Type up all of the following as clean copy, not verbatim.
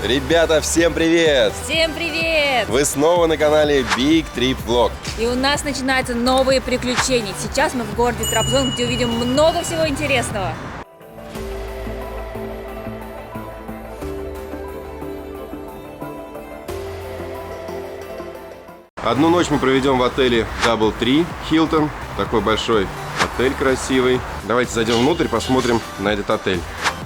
Ребята, всем привет! Всем привет! Вы снова на канале Big Trip Vlog. И у нас начинаются новые приключения. Сейчас мы в городе Трабзон, где увидим много всего интересного. Одну ночь мы проведем в отеле DoubleTree Hilton. Такой большой отель красивый. Давайте зайдем внутрь, посмотрим на этот отель.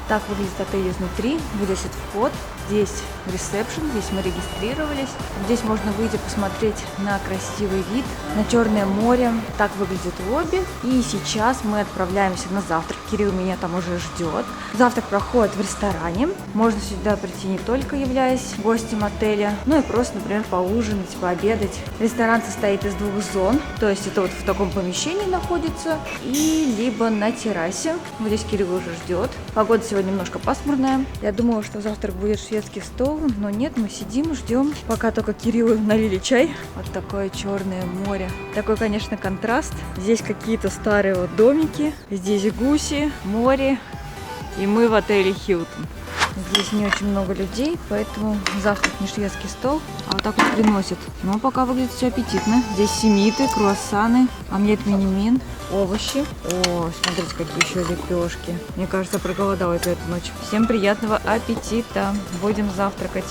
Так выглядит отель изнутри. Вот здесь вход, здесь ресепшн, здесь мы регистрировались. Здесь можно выйти посмотреть на красивый вид, на Черное море. Так выглядит лобби. И сейчас мы отправляемся на завтрак. Кирилл меня там уже ждет. Завтрак проходит в ресторане. Можно сюда прийти не только являясь гостем отеля, но и просто, например, поужинать, пообедать. Ресторан состоит из двух зон. То есть это вот в таком помещении находится и либо на террасе. Вот здесь Кирилл уже ждет. Погода сегодня немножко пасмурная. Я думала, что завтрак будет шведский стол, но нет, мы сидим, ждем, пока только Кириллу налили чай. Вот такое Черное море. Такой, конечно, контраст. Здесь какие-то старые вот домики, здесь гуси, море, и мы в отеле Hilton. Здесь не очень много людей, поэтому завтрак не шведский стол, а вот так вот приносят. Но пока выглядит все аппетитно. Здесь семиты, круассаны, омлет мини-мин, овощи. О, смотрите, какие еще лепешки. Мне кажется, проголодалась за эту ночь. Всем приятного аппетита. Будем завтракать.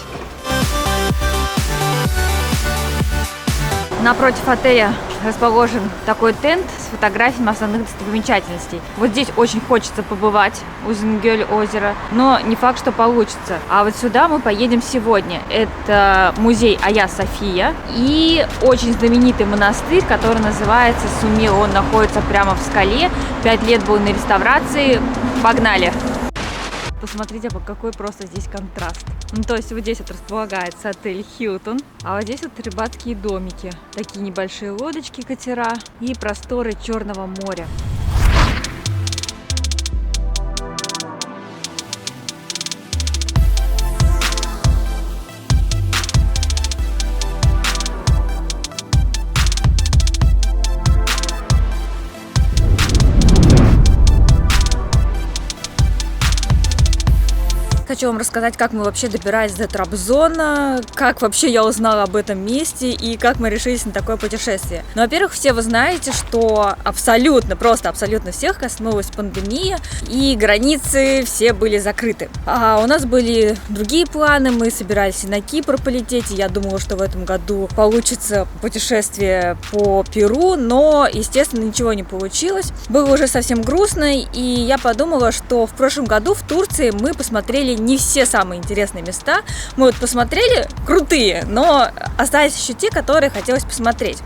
Напротив отеля расположен такой тент с фотографиями основных достопримечательностей. Вот здесь очень хочется побывать, у Зингёль-озера, но не факт, что получится. А вот сюда мы поедем сегодня. Это музей Айя София и очень знаменитый монастырь, который называется Сумил. Он находится прямо в скале. 5 лет был на реставрации. Погнали! Посмотрите, какой просто здесь контраст. Ну, то есть вот здесь вот располагается отель Hilton, а вот здесь вот рыбацкие домики. Такие небольшие лодочки, катера и просторы Черного моря. Хочу вам рассказать, как мы вообще добирались до Трабзона, как вообще я узнала об этом месте и как мы решились на такое путешествие. Ну, во-первых, все вы знаете, что просто абсолютно всех коснулась пандемия, и границы все были закрыты. А у нас были другие планы, мы собирались и на Кипр полететь, и я думала, что в этом году получится путешествие по Перу, но, естественно, ничего не получилось. Было уже совсем грустно, и я подумала, что в прошлом году в Турции мы посмотрели не все самые интересные места. Мы вот посмотрели крутые, но остались еще те, которые хотелось посмотреть.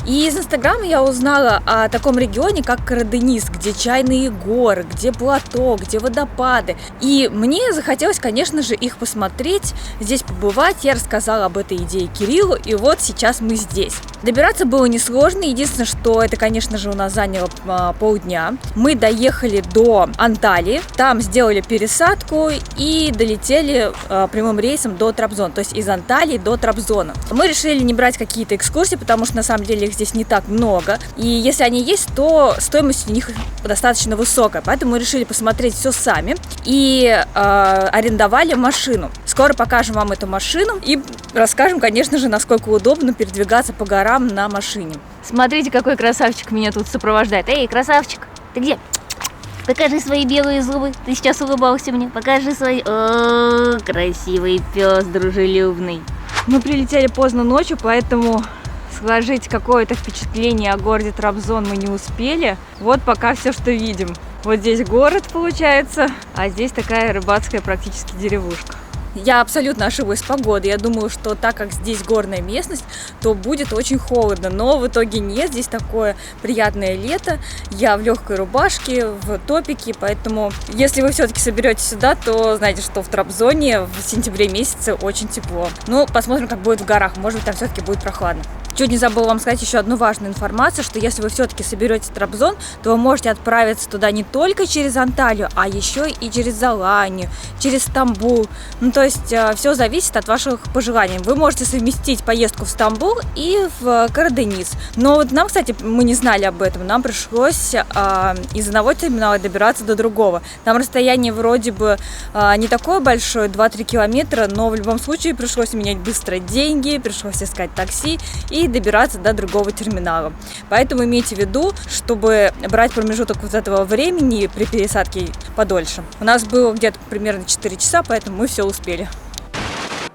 И из Инстаграма я узнала о таком регионе, как Караденис, где чайные горы, где плато, где водопады. И мне захотелось, конечно же, их посмотреть, здесь побывать. Я рассказала об этой идее Кириллу, и вот сейчас мы здесь. Добираться было несложно, единственное, что это, конечно же, у нас заняло полдня. Мы доехали до Анталии, там сделали пересадку и долетели прямым рейсом до Трабзона, то есть из Анталии до Трабзона. Мы решили не брать какие-то экскурсии, потому что на самом деле их здесь не так много, и если они есть, то стоимость у них достаточно высокая, поэтому мы решили посмотреть все сами и арендовали машину. Скоро покажем вам эту машину и расскажем, конечно же, насколько удобно передвигаться по горам на машине. Смотрите, какой красавчик меня тут сопровождает. Эй, красавчик, ты где? Покажи свои белые зубы. Ты сейчас улыбался мне. Покажи свои... О, красивый пес, дружелюбный. Мы прилетели поздно ночью, поэтому сложить какое-то впечатление о городе Трабзон мы не успели. Вот пока все, что видим. Вот здесь город получается, а здесь такая рыбацкая практически деревушка. Я абсолютно ошиблась с погодой. Я думала, что так как здесь горная местность, то будет очень холодно. Но в итоге нет. Здесь такое приятное лето. Я в легкой рубашке, в топике. Поэтому, если вы все-таки соберетесь сюда, то знаете, что в Трабзоне в сентябре месяце очень тепло. Ну, посмотрим, как будет в горах. Может быть, там все-таки будет прохладно. Чуть не забыла вам сказать еще одну важную информацию, что если вы все-таки соберете Трабзон, то вы можете отправиться туда не только через Анталию, а еще и через Аланию, через Стамбул. Ну, то есть все зависит от ваших пожеланий. Вы можете совместить поездку в Стамбул и в Карадениз. Но вот нам, кстати, мы не знали об этом. Нам пришлось из одного терминала добираться до другого. Там расстояние вроде бы не такое большое, 2-3 километра, но в любом случае пришлось менять быстро деньги, пришлось искать такси и добираться до другого терминала. Поэтому имейте в виду, чтобы брать промежуток вот этого времени при пересадке подольше. У нас было где-то примерно 4 часа, поэтому мы все успели.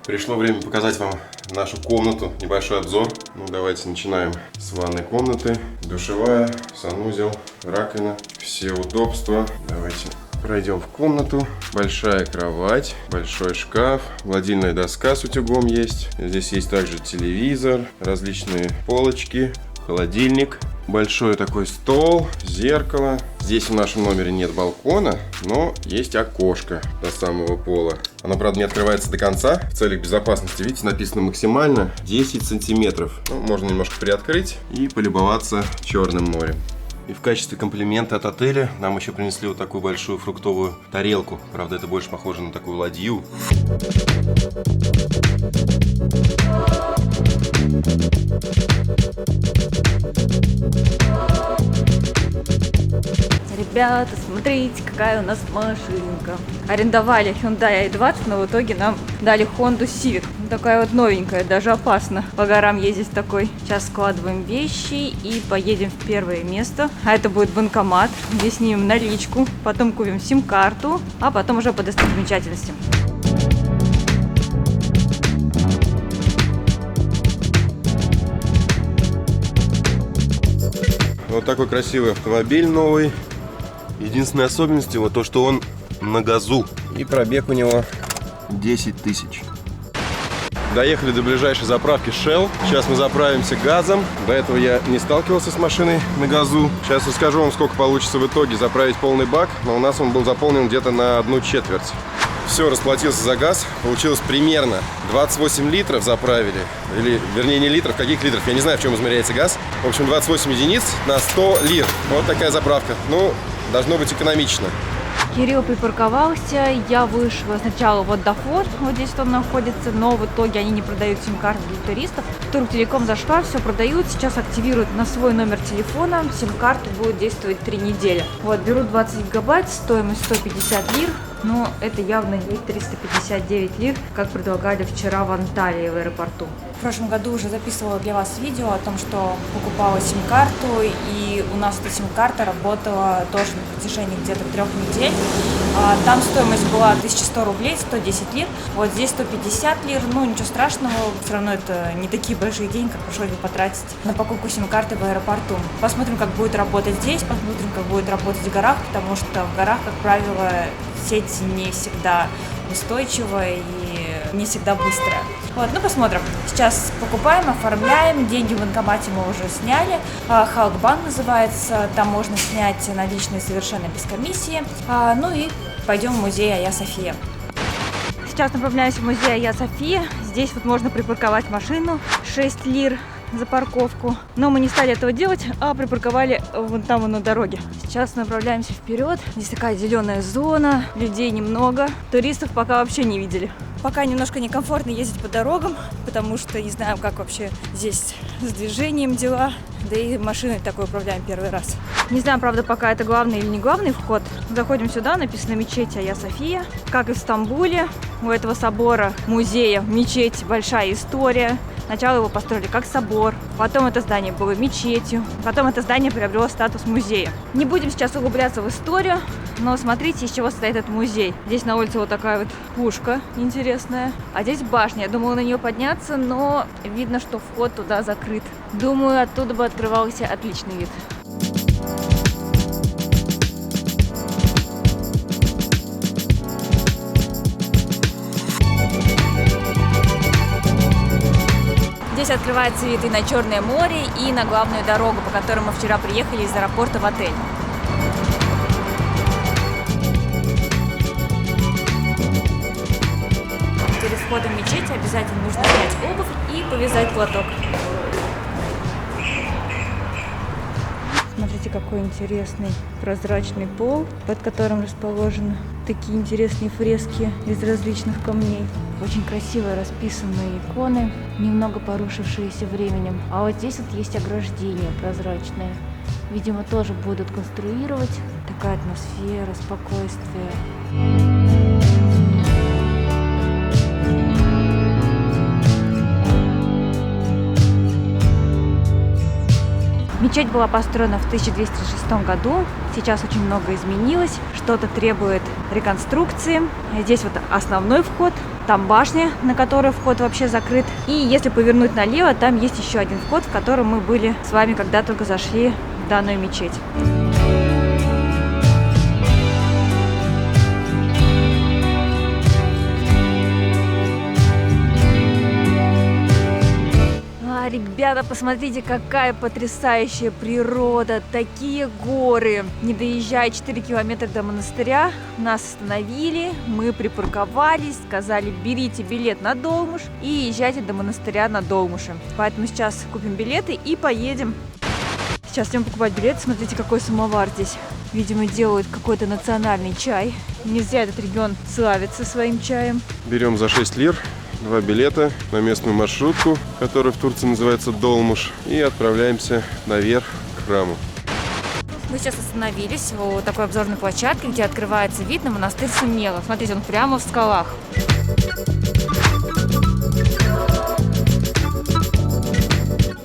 Пришло время показать вам нашу комнату, небольшой обзор. Ну, давайте начинаем с ванной комнаты. Душевая, санузел, раковина, все удобства. Давайте пройдем в комнату. Большая кровать, большой шкаф, гладильная доска с утюгом есть. Здесь есть также телевизор, различные полочки, холодильник. Большой такой стол, зеркало. Здесь в нашем номере нет балкона, но есть окошко до самого пола. Оно, правда, не открывается до конца. В целях безопасности, видите, написано максимально 10 сантиметров. Ну, можно немножко приоткрыть и полюбоваться Черным морем. И в качестве комплимента от отеля нам еще принесли вот такую большую фруктовую тарелку. Правда, это больше похоже на такую ладью. Ребята, смотрите, какая у нас машинка. Арендовали Hyundai i20, но в итоге нам дали Honda Civic. Такая вот новенькая, даже опасно по горам ездить такой. Сейчас складываем вещи и поедем в первое место. А это будет банкомат, где снимем наличку, потом купим сим-карту, а потом уже по достопримечательностям. Вот такой красивый автомобиль новый. Единственная особенность его то, что он на газу. И пробег у него 10 тысяч. Доехали до ближайшей заправки Shell. Сейчас мы заправимся газом. До этого я не сталкивался с машиной на газу. Сейчас расскажу вам, сколько получится в итоге заправить полный бак. Но у нас он был заполнен где-то на 1/4. Все, расплатился за газ. Получилось примерно 28 литров заправили. Или, вернее, не литров, каких литров? Я не знаю, в чем измеряется газ. В общем, 28 единиц на 100 лир. Вот такая заправка. Ну, должно быть экономично. Кирилл припарковался, я вышла сначала в Водофон, вот здесь он находится, но в итоге они не продают сим-карты для туристов. В Турктелеком зашла, все продают, сейчас активируют на свой номер телефона, сим-карта будет действовать 3 недели. Вот, беру 20 гигабайт, стоимость 150 лир, но это явно не 359 лир, как предлагали вчера в Анталии в аэропорту. В прошлом году уже записывала для вас видео о том, что покупала сим-карту, и у нас эта сим-карта работала тоже на протяжении где-то 3 недель. Там стоимость была 1100 рублей, 110 лир. Вот здесь 150 лир, ну ничего страшного, все равно это не такие большие деньги, как пришлось бы потратить на покупку сим-карты в аэропорту. Посмотрим, как будет работать здесь, посмотрим, как будет работать в горах, потому что в горах, как правило, сеть не всегда устойчивая и не всегда быстрая. Вот, ну посмотрим. Сейчас покупаем, оформляем, деньги в банкомате мы уже сняли. Халкбанк называется, там можно снять наличные совершенно без комиссии. Ну и пойдем в музей Айя София. Сейчас направляюсь в музей Айя София. Здесь вот можно припарковать машину, 6 лир за парковку. Но мы не стали этого делать, а припарковали вон там на дороге. Сейчас направляемся вперед. Здесь такая зеленая зона, людей немного. Туристов пока вообще не видели. Пока немножко некомфортно ездить по дорогам, потому что не знаем, как вообще здесь с движением дела. Да и машиной такой управляем первый раз. Не знаю, правда, пока это главный или не главный вход. Заходим сюда, написано мечеть Айя София. Как и в Стамбуле, у этого собора, музея, мечеть, большая история. Сначала его построили как собор, потом это здание было мечетью, потом это здание приобрело статус музея. Не будем сейчас углубляться в историю, но смотрите, из чего состоит этот музей. Здесь на улице вот такая вот пушка интересная, а здесь башня. Я думала на нее подняться, но видно, что вход туда закрыт. Думаю, оттуда бы открывался отличный вид. Здесь открывается вид и на Черное море, и на главную дорогу, по которой мы вчера приехали из аэропорта в отель. Перед входом в мечеть обязательно нужно снять обувь и повязать платок. Смотрите, какой интересный прозрачный пол, под которым расположены такие интересные фрески из различных камней. Очень красиво расписанные иконы, немного порушившиеся временем. А вот здесь вот есть ограждение прозрачное. Видимо, тоже будут конструировать. Такая атмосфера, спокойствие. Мечеть была построена в 1206 году. Сейчас очень много изменилось. Что-то требует реконструкции. Здесь вот основной вход. Там башня, на которую вход вообще закрыт. И если повернуть налево, там есть еще один вход, в котором мы были с вами, когда только зашли в данную мечеть. Ребята, посмотрите, какая потрясающая природа, такие горы. Не доезжая 4 километра до монастыря, нас остановили, мы припарковались, сказали: берите билет на Долмуш и езжайте до монастыря на Долмуше. Поэтому сейчас купим билеты и поедем. Сейчас идем покупать билеты. Смотрите, какой самовар здесь. Видимо, делают какой-то национальный чай. Не зря этот регион славится своим чаем. Берем за 6 лир 2 билета на местную маршрутку, которая в Турции называется Долмуш, и отправляемся наверх к храму. Мы сейчас остановились у такой обзорной площадки, где открывается вид на монастырь Сумела. Смотрите, он прямо в скалах.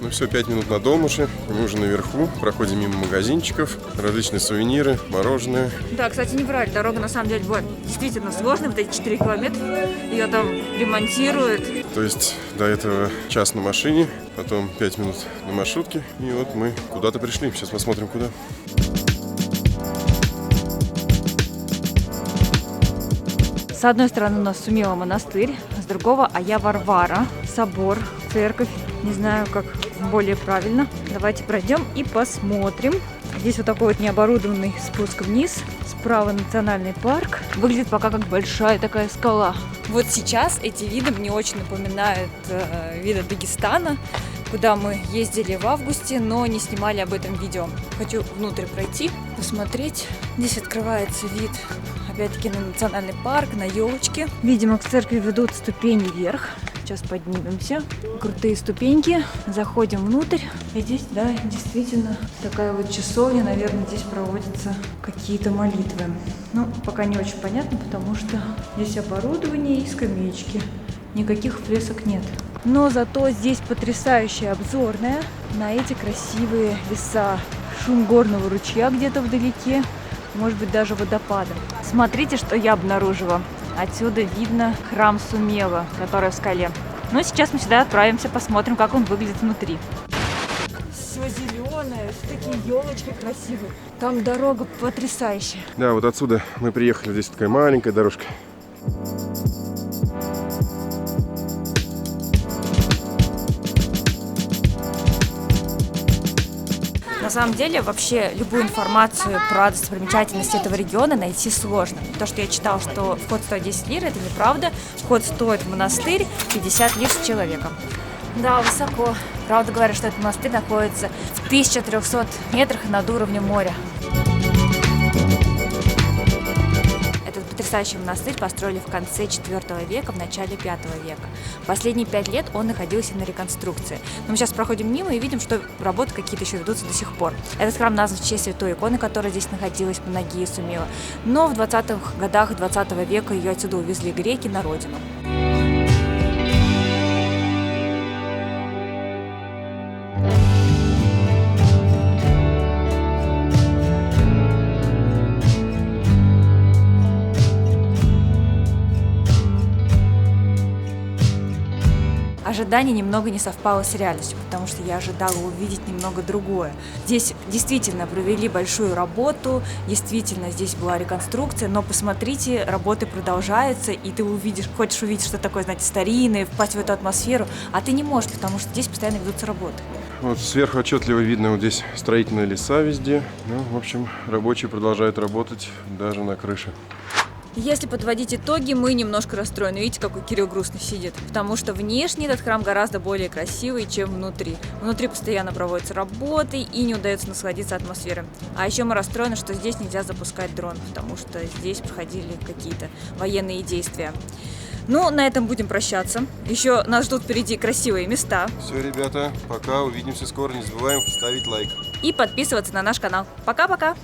Ну все, 5 минут на Долмуше, и мы уже наверху, проходим мимо магазинчиков, различные сувениры, мороженое. Да, кстати, не врали, дорога на самом деле была действительно сложной, вот эти 4 километра, ее там ремонтируют. То есть до этого час на машине, потом 5 минут на маршрутке, и вот мы куда-то пришли, сейчас посмотрим куда. С одной стороны у нас Сумела монастырь, с другого Айя Варвара, собор, церковь. Не знаю, как более правильно. Давайте пройдем и посмотрим. Здесь вот такой вот необорудованный спуск вниз. Справа национальный парк. Выглядит пока как большая такая скала. Вот сейчас эти виды мне очень напоминают виды Дагестана, куда мы ездили в августе, но не снимали об этом видео. Хочу внутрь пройти, посмотреть. Здесь открывается вид, опять-таки, на национальный парк, на елочки. Видимо, к церкви ведут ступени вверх. Сейчас поднимемся. Крутые ступеньки. Заходим внутрь. И здесь, да, действительно такая вот часовня. Наверное, здесь проводятся какие-то молитвы. Ну, пока не очень понятно, потому что здесь оборудование и скамеечки. Никаких фресок нет. Но зато здесь потрясающая обзорная на эти красивые леса. Шум горного ручья где-то вдалеке. Может быть, даже водопадом. Смотрите, что я обнаружила. Отсюда видно храм Сумела, который в скале. Но сейчас мы сюда отправимся, посмотрим, как он выглядит внутри. Все зеленое, все такие елочки красивые. Там дорога потрясающая. Да, вот отсюда мы приехали. Здесь такая маленькая дорожка. На самом деле, вообще, любую информацию про достопримечательности этого региона найти сложно. То, что я читала, что вход стоит 10 лир, это неправда. Вход стоит в монастырь 50 лир с человеком. Да, высоко. Правда говорят, что этот монастырь находится в 1300 метрах над уровнем моря. Этот потрясающий монастырь построили в конце IV века, в начале V века. Последние 5 лет он находился на реконструкции. Но мы сейчас проходим мимо и видим, что работы какие-то еще ведутся до сих пор. Этот храм назван в честь святой иконы, которая здесь находилась, Панагии Сумела. Но в 20-х годах 20 века ее отсюда увезли греки на родину. Ожидание немного не совпало с реальностью, потому что я ожидала увидеть немного другое. Здесь действительно провели большую работу, действительно здесь была реконструкция, но посмотрите, работы продолжаются, и ты хочешь увидеть что-то такое, знаете, старинное, впасть в эту атмосферу, а ты не можешь, потому что здесь постоянно ведутся работы. Вот сверху отчетливо видно вот здесь строительные леса везде. Ну, в общем, рабочие продолжают работать даже на крыше. Если подводить итоги, мы немножко расстроены. Видите, какой Кирилл грустный сидит? Потому что внешне этот храм гораздо более красивый, чем внутри. Внутри постоянно проводятся работы и не удается насладиться атмосферой. А еще мы расстроены, что здесь нельзя запускать дрон, потому что здесь проходили какие-то военные действия. Ну, на этом будем прощаться. Еще нас ждут впереди красивые места. Все, ребята, пока, увидимся скоро. Не забываем ставить лайк. И подписываться на наш канал. Пока-пока!